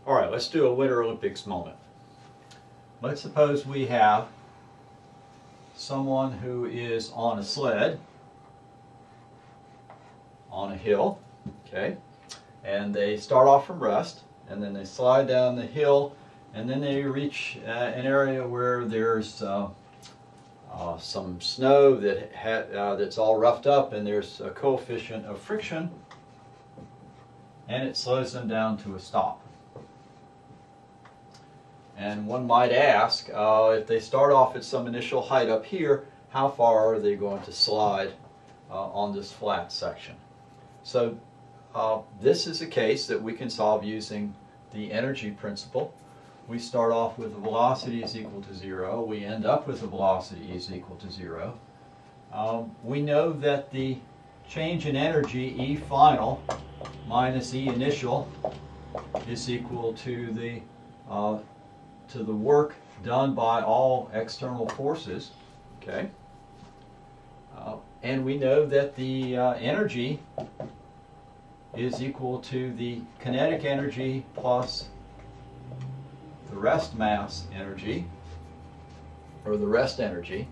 All right, let's do a Winter Olympics moment. Let's suppose we have someone who is on a sled on a hill, okay, and they start off from rest, and then they slide down the hill, and then they reach an area where there's some snow that's all roughed up, and there's a coefficient of friction, and it slows them down to a stop. And one might ask, if they start off at some initial height up here, how far are they going to slide on this flat section? So this is a case that we can solve using the energy principle. We start off with the velocity is equal to 0. We end up with the velocity is equal to 0. We know that the change in energy, E final minus E initial, is equal to the work done by all external forces, okay? And we know that the energy is equal to the kinetic energy plus the rest mass energy, or the rest energy.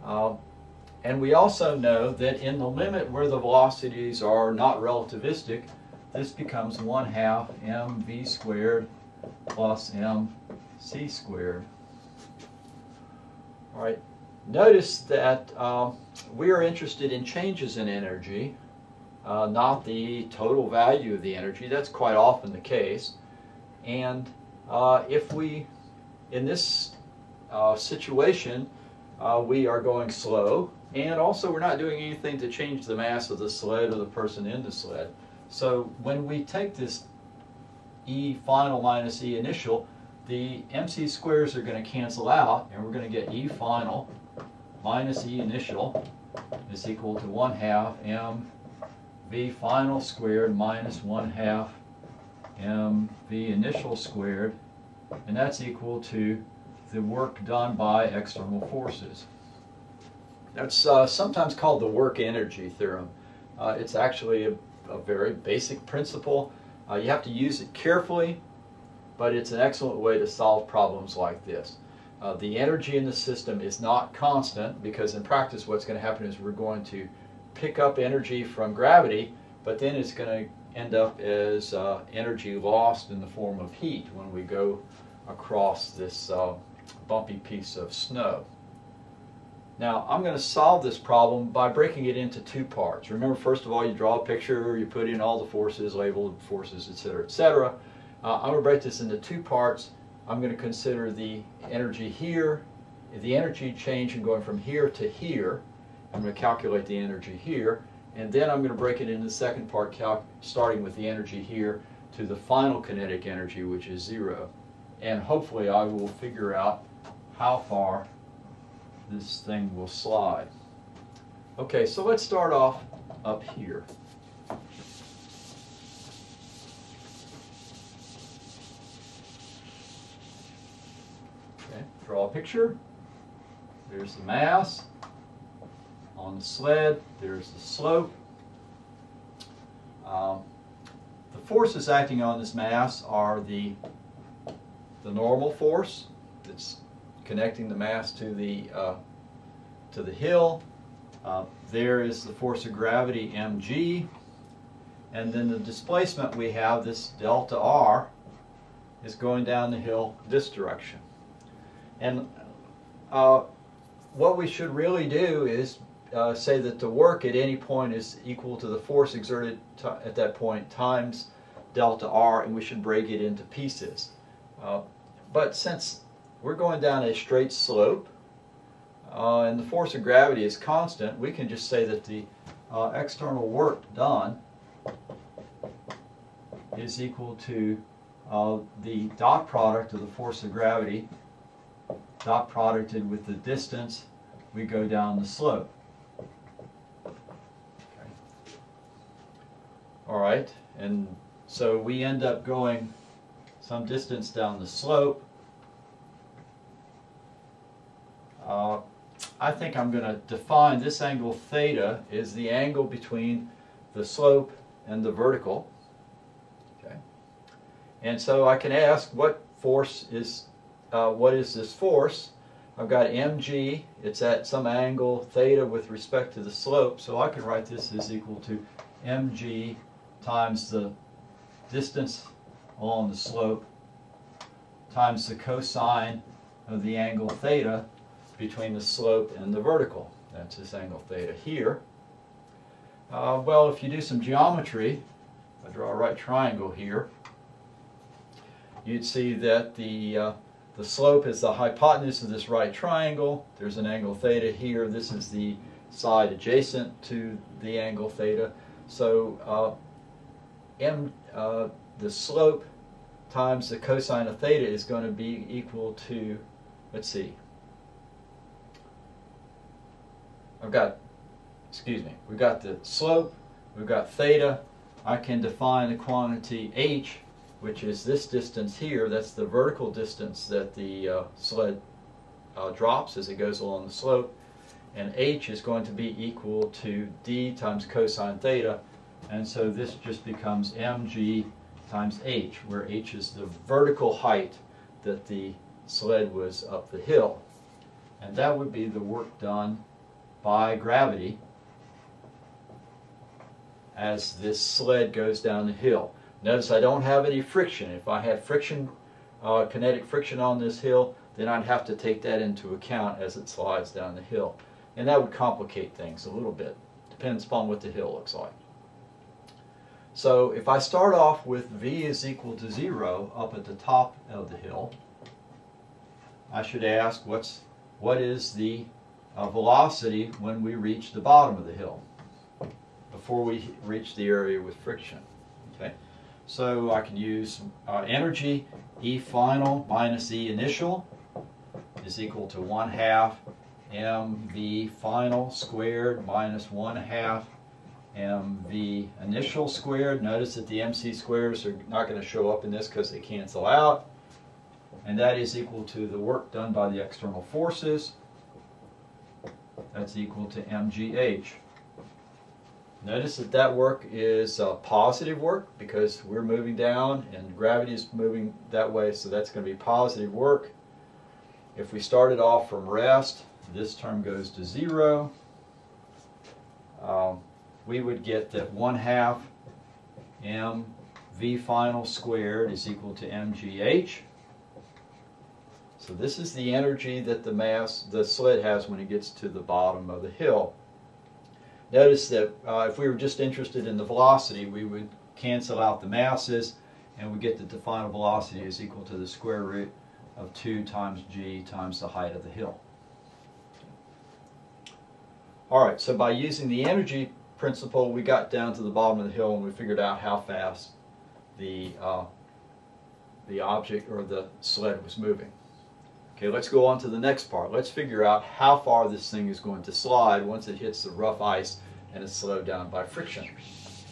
And we also know that in the limit where the velocities are not relativistic, this becomes 1/2 mv squared plus mc squared. All right. Notice that we are interested in changes in energy, not the total value of the energy. That's quite often the case. And if we, in this situation, we are going slow, and also we're not doing anything to change the mass of the sled or the person in the sled. So when we take this E final minus E initial, the MC squares are going to cancel out, and we're going to get E final minus E initial is equal to 1/2 mv final squared minus 1/2 mv initial squared, and that's equal to the work done by external forces. That's sometimes called the work energy theorem. It's actually a very basic principle. You have to use it carefully, but it's an excellent way to solve problems like this. The energy in the system is not constant, because in practice what's going to happen is we're going to pick up energy from gravity, but then it's going to end up as energy lost in the form of heat when we go across this bumpy piece of snow. Now I'm going to solve this problem by breaking it into two parts. Remember, first of all, you draw a picture, you put in all the forces, labeled forces, etc., etc. I'm going to break this into two parts. I'm going to consider the energy here, the energy change in going from here to here. I'm going to calculate the energy here, and then I'm going to break it into the second part, starting with the energy here to the final kinetic energy, which is 0. And hopefully I will figure out how far this thing will slide. Okay, so let's start off up here. Okay, draw a picture. There's the mass on the sled. There's the slope. The forces acting on this mass are the normal force that's connecting the mass to the hill. There is the force of gravity mg, and then the displacement we have, this delta r, is going down the hill this direction. And what we should really do is say that the work at any point is equal to the force exerted at that point times delta r, and we should break it into pieces. But since we're going down a straight slope, and the force of gravity is constant, we can just say that the external work done is equal to the dot product of the force of gravity dot producted with the distance we go down the slope. Okay. All right, and so we end up going some distance down the slope. I think I'm going to define this angle theta is the angle between the slope and the vertical. Okay. And so I can ask what is this force? I've got mg, it's at some angle theta with respect to the slope, so I can write this as equal to mg times the distance along the slope times the cosine of the angle theta between the slope and the vertical. That's this angle theta here. Well, if you do some geometry, I draw a right triangle here, you'd see that the slope is the hypotenuse of this right triangle. There's an angle theta here. This is the side adjacent to the angle theta. So the slope times the cosine of theta is going to be equal to, let's see, we've got the slope, we've got theta. I can define the quantity h, which is this distance here. That's the vertical distance that the sled drops as it goes along the slope. And h is going to be equal to d times cosine theta. And so this just becomes mg times h, where h is the vertical height that the sled was up the hill. And that would be the work done by gravity as this sled goes down the hill. Notice I don't have any friction. If I had friction, kinetic friction on this hill, then I'd have to take that into account as it slides down the hill. And that would complicate things a little bit. Depends upon what the hill looks like. So if I start off with v is equal to 0 up at the top of the hill, I should ask what is the velocity when we reach the bottom of the hill, before we reach the area with friction. Okay, so I can use energy E final minus E initial is equal to 1/2 mv final squared minus 1/2 mv initial squared. Notice that the mc squares are not going to show up in this because they cancel out. And that is equal to the work done by the external forces. That's equal to mgh. Notice that that work is positive work because we're moving down and gravity is moving that way, so that's going to be positive work. If we started off from rest, this term goes to 0. We would get that 1/2 mv final squared is equal to mgh. So this is the energy that the sled has when it gets to the bottom of the hill. Notice that if we were just interested in the velocity, we would cancel out the masses and we get that the final velocity is equal to the square root of 2 times g times the height of the hill. Alright, so by using the energy principle, we got down to the bottom of the hill and we figured out how fast the object or the sled was moving. Okay, let's go on to the next part. Let's figure out how far this thing is going to slide once it hits the rough ice and is slowed down by friction.